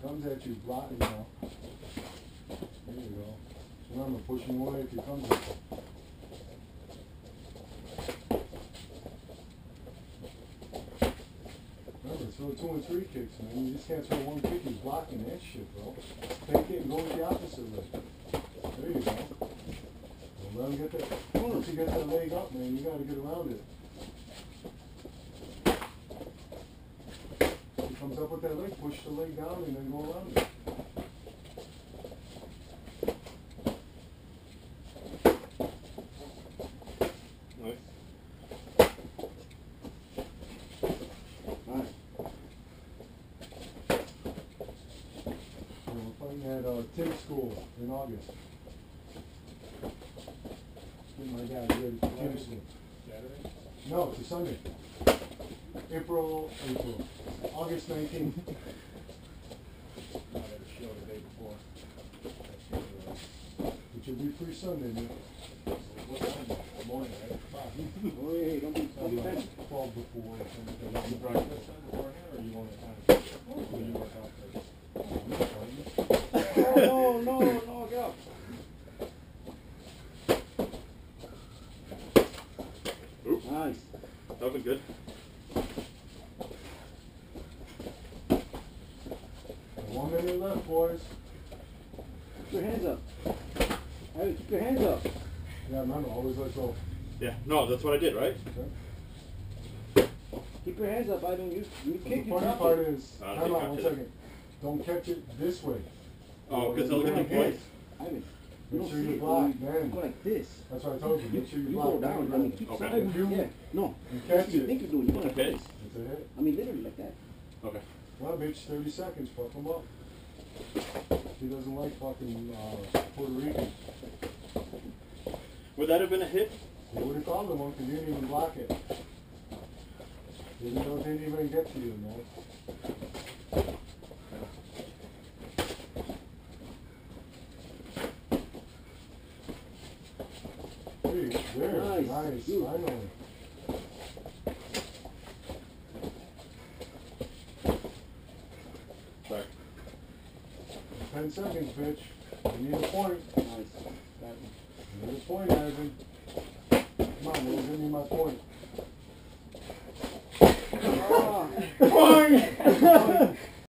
comes at you, block, you know. There you go. Remember, push him away if he comes at you. Remember, throw 2 and 3 kicks, man. You just can't throw 1 kick. He's blocking that shit, bro. Take it and go with the opposite leg. There you go. Don't let him get that. Once you get that leg up, man, you gotta get around it. He comes up with that leg, push the leg down, and then go around it. At Tim School in August. My dad did Tim School. Saturday? No, it's a Sunday. April, August 19th. I had a show the day before. Which will be free Sunday, man. What time? Morning, right? 5. Oh, hey, don't be 12 before or something. You breakfast time beforehand, or you want to time? Or you work out first? No, get up. Ooh. Nice. That was good. 1 minute left, boys. Keep your hands up. Hey, keep your hands up. Yeah, remember, always let go. Yeah, no, that's what I did, right? Okay? Keep your hands up. I don't use. You The kick. You funny drop part it. is, I don't time think out I 1 did. second. Don't catch it this way. Oh, because they'll get the You're point. Ivan, Make don't sure see you it. block, You man. go like this. That's what I told you. Make sure you You block. go down. I mean, keep Okay. sliding. You- Yeah. No. You That's catch what you it. think you're doing. You go like Okay. this. That's a hit. I mean, literally like that. Okay. Well, bitch, 30 seconds. Fuck him up. He doesn't like fucking Puerto Rican. Would that have been a hit? They would have called him one because you didn't even block it. Even though it didn't even get to you, man. Hey, there, Nice. nice, Good. finally. Sorry. 10 seconds, bitch. You need a point. Nice. You need a point, Ivan. Come on, man, give me my point. Ah. Point!